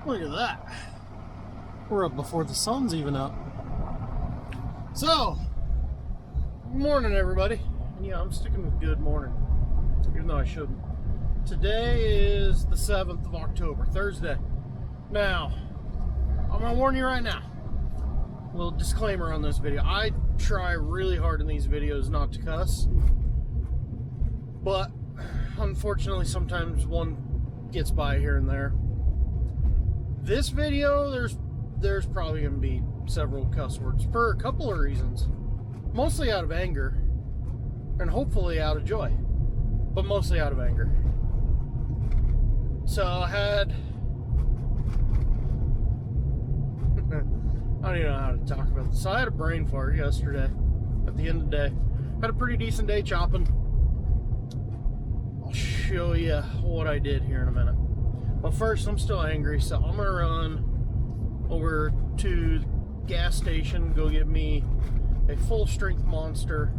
Look at that. We're up before the sun's even up. So, morning everybody. Yeah, I'm sticking with good morning, even though I shouldn't. Today is the 7th of October, Thursday. Now, I'm gonna warn you right now. A little disclaimer on this video. I try really hard in these videos not to cuss, but unfortunately sometimes one gets by here and there. This video, there's probably gonna be several cuss words for a couple of reasons. Mostly out of anger, and hopefully out of joy, but mostly out of anger. So I had, I don't even know how to talk about this. So I had a brain fart yesterday at the end of the day. Had a pretty decent day chopping. I'll show you what I did here in a minute. But first, I'm still angry, so I'm gonna run over to the gas station, go get me a full strength Monster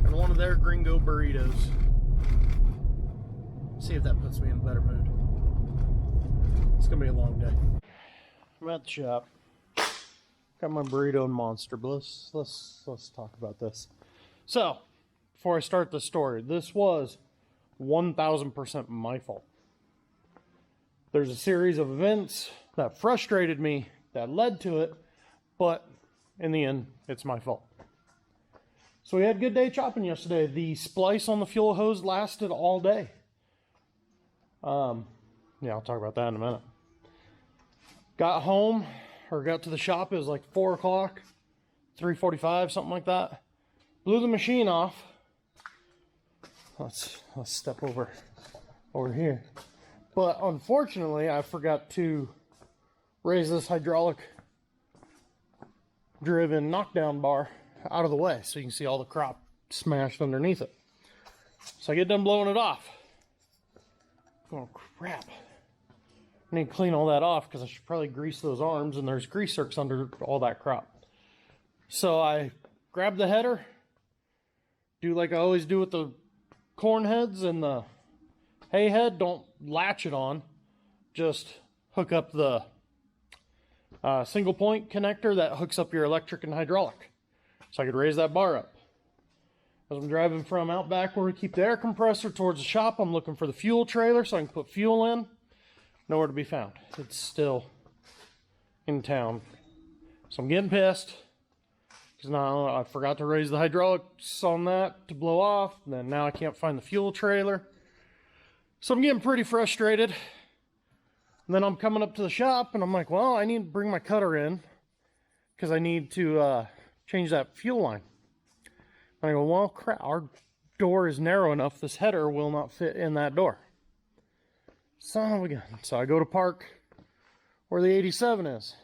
and one of their gringo burritos. See if that puts me in a better mood. It's gonna be a long day. I'm at the shop. Got my burrito and Monster, but let's talk about this. So, before I start the story, this was 1000% my fault. There's a series of events that frustrated me that led to it, but in the end, it's my fault. So we had a good day chopping yesterday. The splice on the fuel hose lasted all day. Yeah, I'll talk about that in a minute. Got home, or got to the shop, it was like 4 o'clock, 3:45, something like that. Blew the machine off. Let's step over here. But unfortunately, I forgot to raise this hydraulic driven knockdown bar out of the way so you can see all the crop smashed underneath it. So I get done blowing it off. Oh crap. I need to clean all that off because I should probably grease those arms, and there's grease zerks under all that crop. So I grab the header, do like I always do with the corn heads and the hay head. Don't latch it on, just hook up the single point connector that hooks up your electric and hydraulic, so I could raise that bar up. As I'm driving from out back where we keep the air compressor towards the shop, I'm looking for the fuel trailer so I can put fuel in. Nowhere to be found. It's still in town. So I'm getting pissed because now I forgot to raise the hydraulics on that to blow off. And then now I can't find the fuel trailer. So I'm getting pretty frustrated. And then I'm coming up to the shop and I'm like, well, I need to bring my cutter in because I need to change that fuel line. And I go, well, crap, our door is narrow enough. This header will not fit in that door. Son of a gun. So I go to park where the 87 is.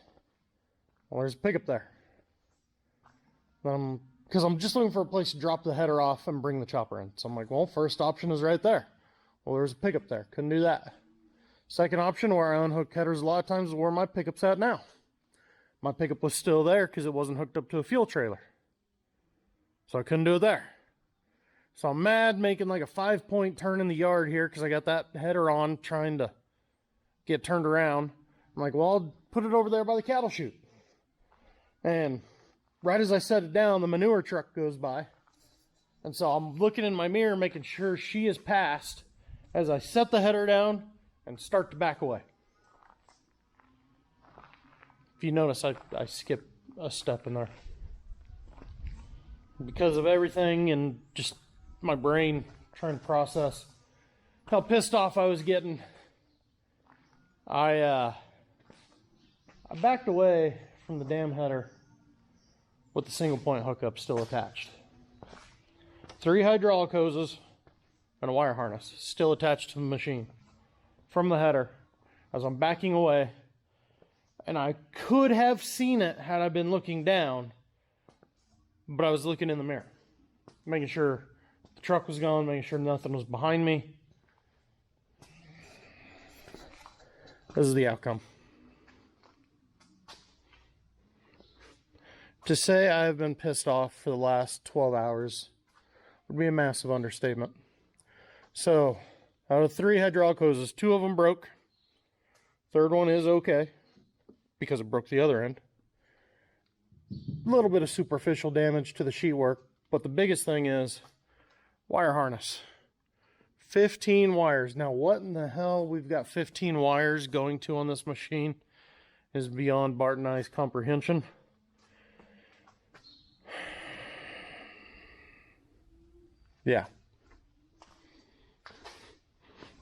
Well, there's a pickup there. Because I'm just looking for a place to drop the header off and bring the chopper in. So I'm like, well, first option is right there. Well, there's a pickup there. Couldn't do that. Second option, where I unhook headers a lot of times, is where my pickup's at now. My pickup was still there because it wasn't hooked up to a fuel trailer. So I couldn't do it there. So I'm mad, making like a 5-point turn in the yard here because I got that header on, trying to get turned around. I'm like, well, I'll put it over there by the cattle chute. And right as I set it down, the manure truck goes by. And so I'm looking in my mirror, making sure she is passed as I set the header down and start to back away. If you notice, I skipped a step in there. Because of everything and just my brain trying to process how pissed off I was getting, I backed away from the damn header with the single point hookup still attached. 3 hydraulic hoses and a wire harness still attached to the machine from the header as I'm backing away. And I could have seen it had I been looking down, but I was looking in the mirror, making sure the truck was gone, making sure nothing was behind me. This is the outcome. To say I have been pissed off for the last 12 hours would be a massive understatement. So, out of 3 hydraulic hoses, 2 of them broke. Third one is okay because it broke the other end. A little bit of superficial damage to the sheetwork, but the biggest thing is wire harness. 15 wires. Now, what in the hell we've got 15 wires going to on this machine is beyond Bart and I's comprehension. Yeah.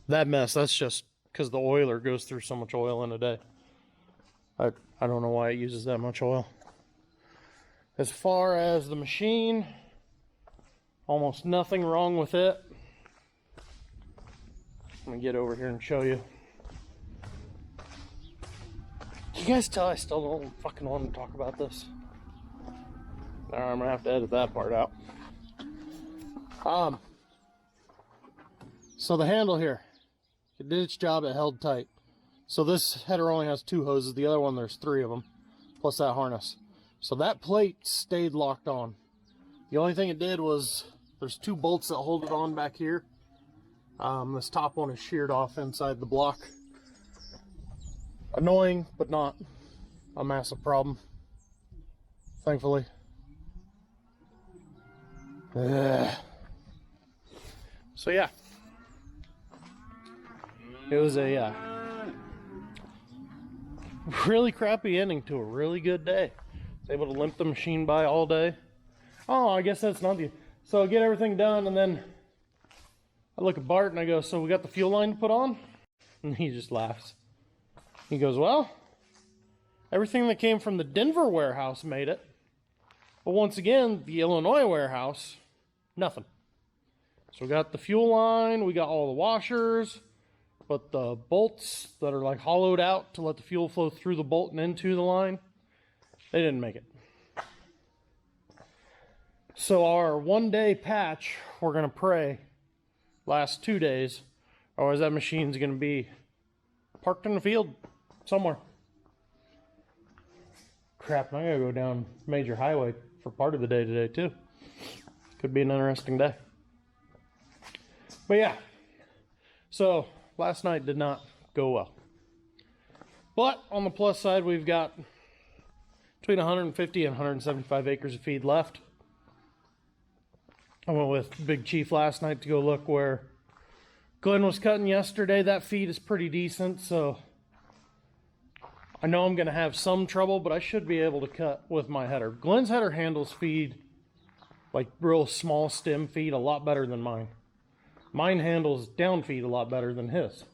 That mess, that's just because the oiler goes through so much oil in a day. I don't know why it uses that much oil. As far as the machine, almost nothing wrong with it. Let me get over here and show you. Can you guys tell I still don't fucking want to talk about this? Alright, I'm gonna have to edit that part out. So the handle here, it did its job, it held tight. So this header only has 2 hoses, the other one there's 3 of them, plus that harness. So that plate stayed locked on. The only thing it did was, there's 2 bolts that hold it on back here. This top one is sheared off inside the block. Annoying, but not a massive problem, thankfully. So yeah, it was a really crappy ending to a really good day. I was able to limp the machine by all day. Oh, I guess that's not the... So I get everything done, and then I look at Bart and I go, so we got the fuel line to put on? And he just laughs. He goes, well, everything that came from the Denver warehouse made it. But once again, the Illinois warehouse, nothing. So we got the fuel line, we got all the washers, but the bolts that are like hollowed out to let the fuel flow through the bolt and into the line, they didn't make it. So our 1-day patch, we're gonna pray, last 2 days, otherwise that machine's gonna be parked in the field somewhere. Crap, I gotta go down major highway for part of the day today too. Could be an interesting day. But yeah, so last night did not go well. But on the plus side, we've got between 150 and 175 acres of feed left. I went with Big Chief last night to go look where Glenn was cutting yesterday. That feed is pretty decent, so I know I'm going to have some trouble, but I should be able to cut with my header. Glenn's header handles feed, like real small stem feed, a lot better than mine. Mine handles down feed a lot better than his.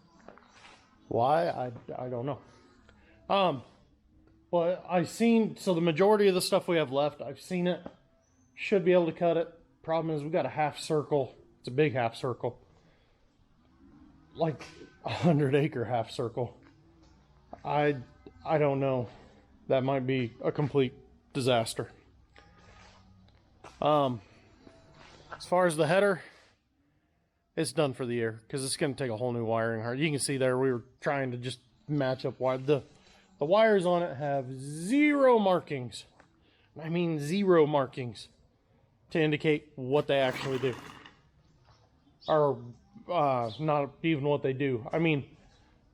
Why? I don't know. But I've seen, so the majority of the stuff we have left, I've seen it. Should be able to cut it. Problem is we got a half circle. It's a big half circle. Like 100-acre half circle. I don't know. That might be a complete disaster. As far as the header, it's done for the year because it's going to take a whole new wiring harness. You can see there we were trying to just match up wire. The wires on it have 0 markings. I mean 0 markings to indicate what they actually do. Or not even what they do. I mean,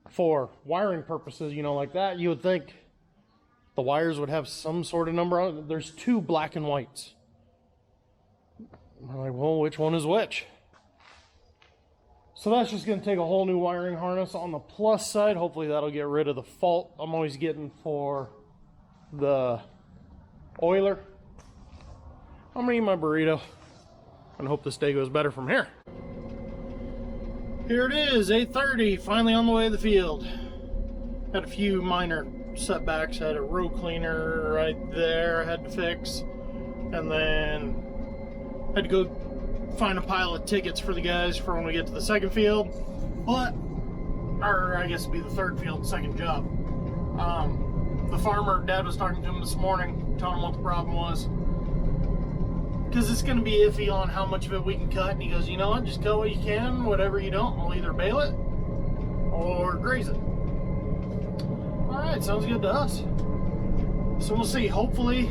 for wiring purposes, you know, like that, you would think the wires would have some sort of number on it. There's 2 black and whites. I'm like, well, which one is which? So that's just going to take a whole new wiring harness. On the plus side, hopefully that'll get rid of the fault I'm always getting for the oiler. I'm going to eat my burrito and hope this day goes better from here. Here it is, 8:30, finally on the way to the field. Had a few minor setbacks. Had a row cleaner right there I had to fix. And then had to go find a pile of tickets for the guys for when we get to the second field. But, or I guess it'd be the third field, second job. The farmer, Dad was talking to him this morning, telling him what the problem was. Because it's going to be iffy on how much of it we can cut. And he goes, you know what, just cut what you can, whatever you don't, we'll either bale it or graze it. Alright, sounds good to us. So we'll see. Hopefully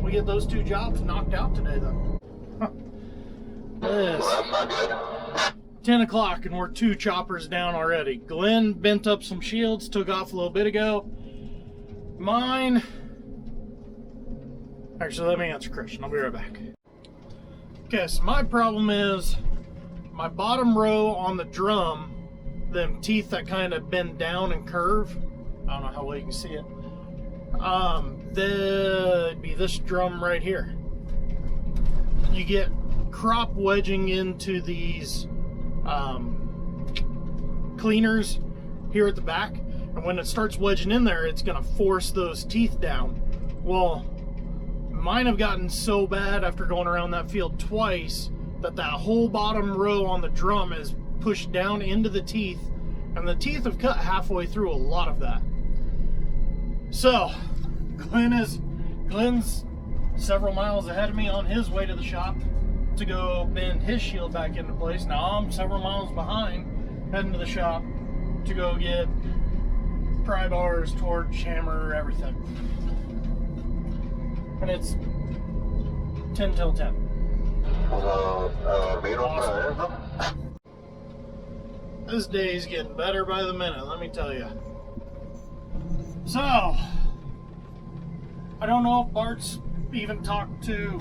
we get those 2 jobs knocked out today though. This 10 o'clock and we're 2 choppers down already. Glenn bent up some shields, took off a little bit ago. Mine... Actually, let me answer Christian. I'll be right back. Okay, so my problem is my bottom row on the drum, them teeth that kind of bend down and curve. I don't know how well you can see it. That'd be this drum right here. You get crop wedging into these cleaners here at the back, and when it starts wedging in there, it's gonna force those teeth down. Well, mine have gotten so bad after going around that field twice that whole bottom row on the drum is pushed down into the teeth, and the teeth have cut halfway through a lot of that. So Glenn's several miles ahead of me on his way to the shop to go bend his shield back into place. Now I'm several miles behind, heading to the shop to go get pry bars, torch, hammer, everything. And it's 10 till 10. Awesome. This day's getting better by the minute, let me tell you. So, I don't know if Bart's even talked to,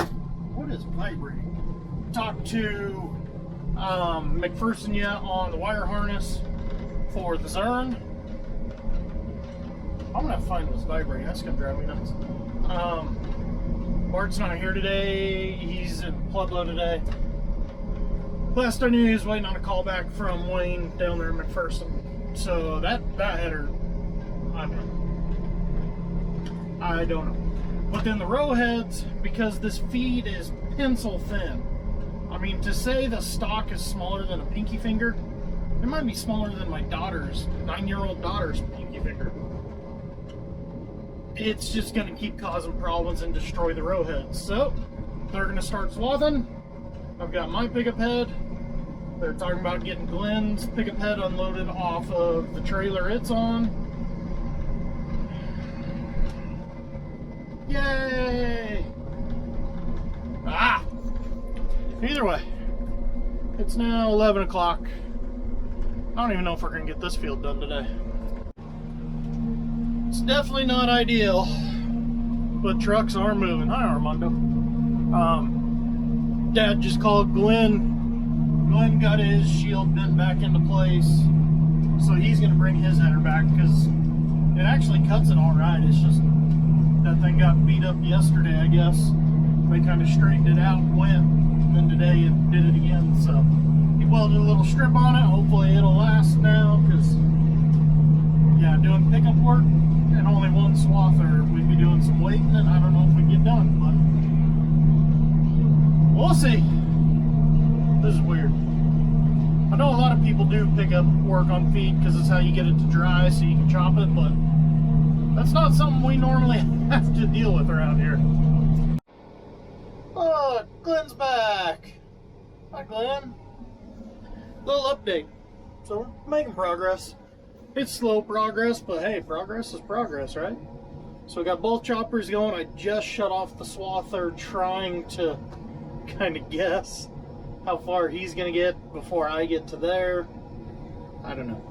what is vibrating? Talked to McPherson yet on the wire harness for the Zern. I'm gonna have to find what's vibrating. That's gonna drive me nuts. Bart's not here today. He's in Pueblo today. Last I knew, he was waiting on a call back from Wayne down there in McPherson. So that header, I don't know. But then the row heads, because this feed is pencil thin. I mean, to say the stock is smaller than a pinky finger, it might be smaller than my daughter's, 9-year-old daughter's pinky finger. It's just going to keep causing problems and destroy the row heads. So, they're going to start swathing. I've got my pickup head. They're talking about getting Glenn's pickup head unloaded off of the trailer it's on. Yay! Either way, it's now 11 o'clock. I don't even know if we're going to get this field done today. It's definitely not ideal, but trucks are moving. Hi, Armando. Dad just called Glenn. Glenn got his shield bent back into place, so he's going to bring his header back because it actually cuts it all right. It's just that thing got beat up yesterday, I guess. They kind of straightened it out and went, and then today it did it again. So he welded a little strip on it. Hopefully it'll last now, because yeah, doing pickup work and only one swather, we'd be doing some waiting, and I don't know if we get done, but we'll see. This is weird. I know a lot of people do pickup work on feed because it's how you get it to dry so you can chop it, but that's not something we normally have to deal with around here. Oh, Glenn's back. Hi, Glenn. Little update. So we're making progress. It's slow progress, but hey, progress is progress, right? So we got both choppers going. I just shut off the swather, trying to kind of guess how far he's gonna get before I get to there. I don't know.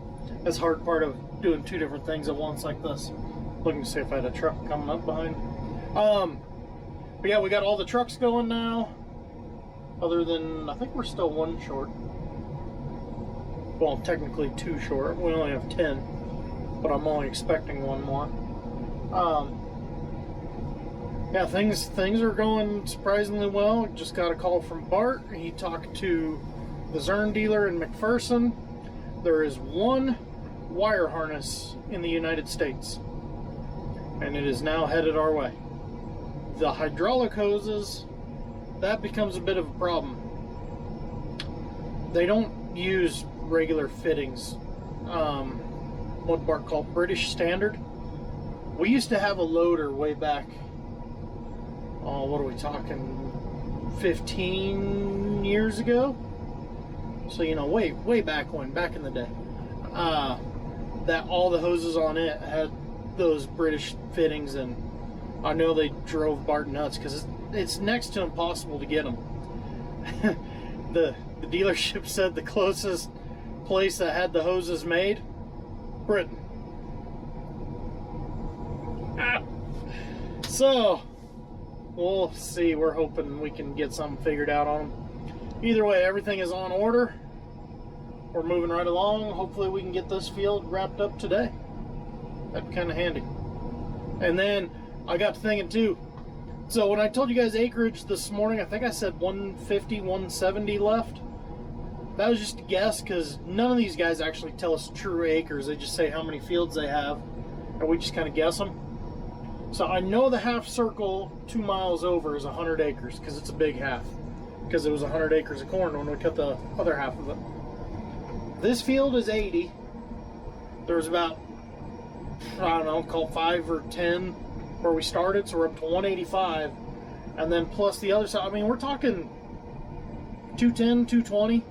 That's the hard part of doing 2 different things at once like this. Looking to see if I had a truck coming up behind. But yeah, we got all the trucks going now. Other than, I think we're still 1 short. Well, technically 2 short. We only have 10, but I'm only expecting 1 more. Yeah, things are going surprisingly well. Just got a call from Bart. He talked to the Zern dealer in McPherson. There is 1 wire harness in the United States, and it is now headed our way. The hydraulic hoses, that becomes a bit of a problem. They don't use regular fittings, what Bart called British Standard. We used to have a loader way back, what are we talking, 15 years ago? So, you know, way back when, back in the day, that all the hoses on it had those British fittings, and I know they drove Bart nuts because it's next to impossible to get them. The dealership said the closest place that had the hoses made, Britain. So, we'll see. We're hoping we can get something figured out on them. Either way, everything is on order. We're moving right along. Hopefully we can get this field wrapped up today. That'd be kind of handy. And then I got to thinking too. So when I told you guys acreage this morning, I think I said 150, 170 left. That was just a guess because none of these guys actually tell us true acres. They just say how many fields they have, and we just kind of guess them. So I know the half circle 2 miles over is 100 acres because it's a big half. Because it was 100 acres of corn when we cut the other half of it. This field is 80. There's about, I don't know, call 5 or 10 where we started, so we're up to 185. And then plus the other side, I mean, we're talking 210, 220.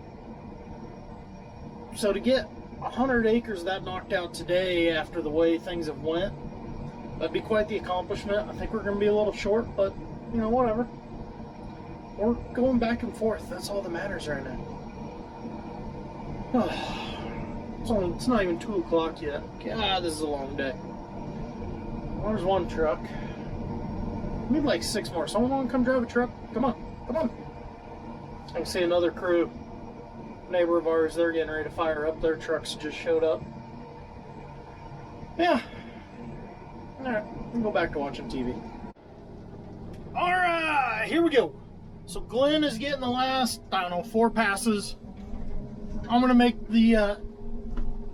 So to get 100 acres of that knocked out today after the way things have went, that'd be quite the accomplishment. I think we're going to be a little short, but, you know, whatever. We're going back and forth. That's all that matters right now. It's not even 2 o'clock yet. God, this is a long day. There's one truck. We need like 6 more. Someone want to come drive a truck? Come on. Come on. I can see another crew. Neighbor of ours, they're getting ready to fire up. Their trucks just showed up. Yeah. Alright, we'll go back to watching TV. Alright, here we go. So Glenn is getting the last, I don't know, 4 passes. I'm gonna make the, I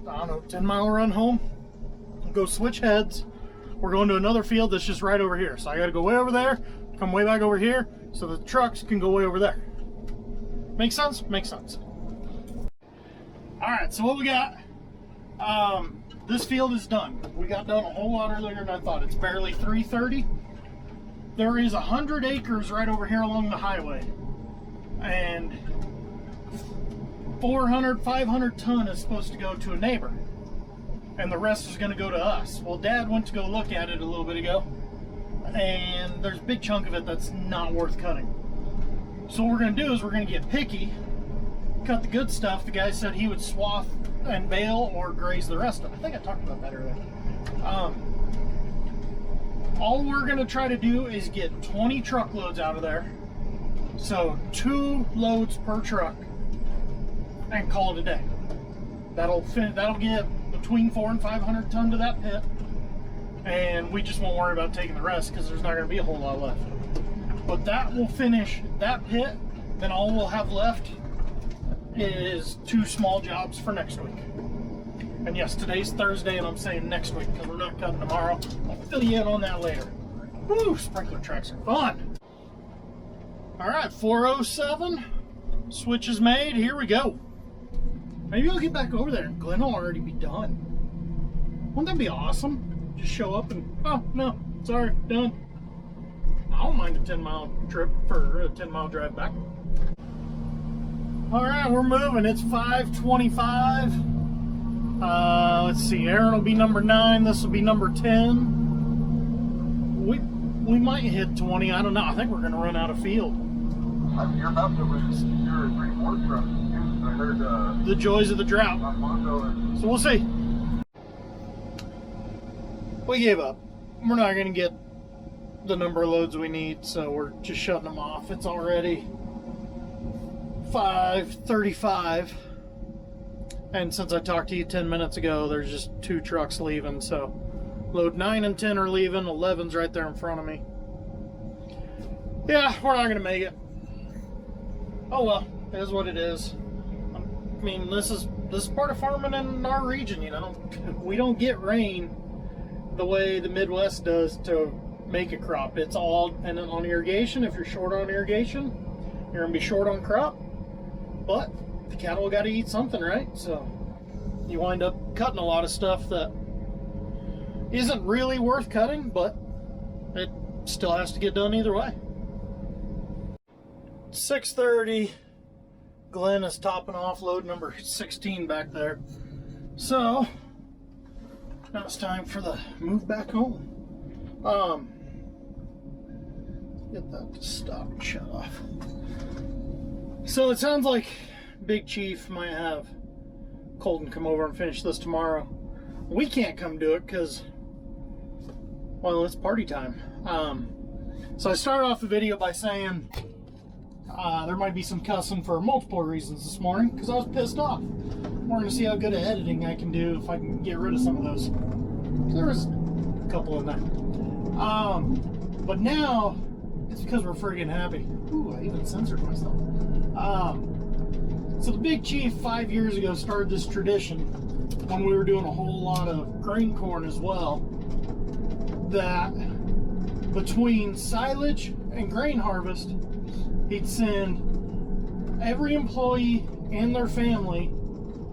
don't know, 10-mile run home. Go switch heads. We're going to another field that's just right over here. So I gotta go way over there, come way back over here, so the trucks can go way over there. Make sense? Makes sense. Alright, so what we got, this field is done. We got done a whole lot earlier than I thought. It's barely 3:30. There is 100 acres right over here along the highway. And 400, 500 ton is supposed to go to a neighbor. And the rest is going to go to us. Well, Dad went to go look at it a little bit ago. And there's a big chunk of it that's not worth cutting. So what we're going to do is we're going to get picky, cut the good stuff. The guy said he would swath and bale or graze the rest of it. I think I talked about that earlier. All we're going to try to do is get 20 truckloads out of there. So 2 loads per truck and call it a day. That'll get between 400 and 500 ton to that pit. And we just won't worry about taking the rest because there's not going to be a whole lot left. But that will finish that pit. Then all we'll have left is 2 small jobs for next week. And yes, today's Thursday and I'm saying next week because we're not cutting tomorrow. I'll fill you in on that later. Woo, sprinkler tracks are fun. All right, 4:07, switch is made, here we go. Maybe I'll get back over there and Glenn will already be done. Wouldn't that be awesome? Just show up and, oh, no, sorry, done. I don't mind a 10-mile trip for a 10-mile drive back. All right, we're moving. It's 5:25. Let's see, Aaron will be number 9. This will be number 10. We might hit 20. I don't know. I think we're going to run out of field. You're about to lose your 3/4 truck. I heard the joys of the drought. So we'll see. We gave up. We're not going to get the number of loads we need, so we're just shutting them off. It's already 5:35. And since I talked to you 10 minutes ago, there's just 2 trucks leaving, so load 9 and 10 are leaving, 11's right there in front of me. Yeah, we're not going to make it. Oh well, it is what it is. I mean, this is part of farming in our region, you know. We don't get rain the way the Midwest does to make a crop. It's all dependent on irrigation. If you're short on irrigation, you're going to be short on crop. But the cattle got to eat something, right? So you wind up cutting a lot of stuff that isn't really worth cutting, but it still has to get done either way. 6:30. Glenn is topping off load number 16 back there. So now it's time for the move back home. Get that to stop and shut off. So it sounds like Big Chief might have Colton come over and finish this tomorrow. We can't come do it because, well, it's party time. So I started off the video by saying there might be some cussing for multiple reasons this morning because I was pissed off. We're going to see how good at editing I can do if I can get rid of some of those. There was a couple in there. But now, it's because we're friggin' happy. Ooh, I even censored myself. So the Big Chief 5 years ago started this tradition when we were doing a whole lot of grain corn as well, that between silage and grain harvest, he'd send every employee and their family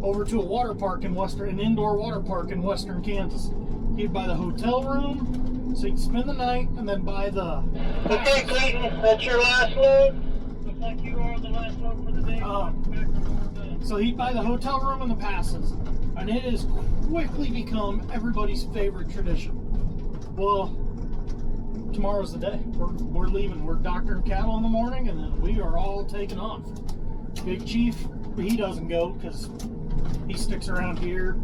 over to a water park in an indoor water park in western Kansas. He'd buy the hotel room, so he'd spend the night, and then buy the... Okay, Clayton, that's your last load. Looks like you are the last load for the day. So he'd buy the hotel room and the passes, and it has quickly become everybody's favorite tradition. Well, tomorrow's the day. We're leaving. We're doctoring cattle in the morning, and then we are all taking off. Big Chief, he doesn't go because he sticks around here.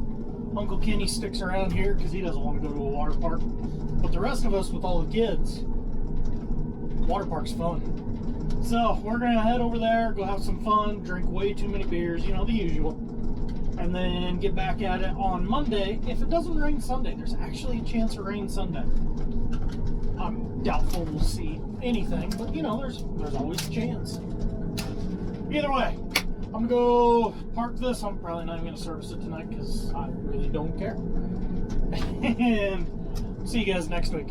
Uncle Kenny sticks around here because he doesn't want to go to a water park. But the rest of us with all the kids, water park's fun. So we're going to head over there, go have some fun, drink way too many beers, you know, the usual. And then get back at it on Monday. If it doesn't rain Sunday, there's actually a chance of rain Sunday. I'm doubtful we'll see anything, but you know, there's always a chance. Either way, I'm gonna go park this. I'm probably not even gonna service it tonight because I really don't care. And see you guys next week.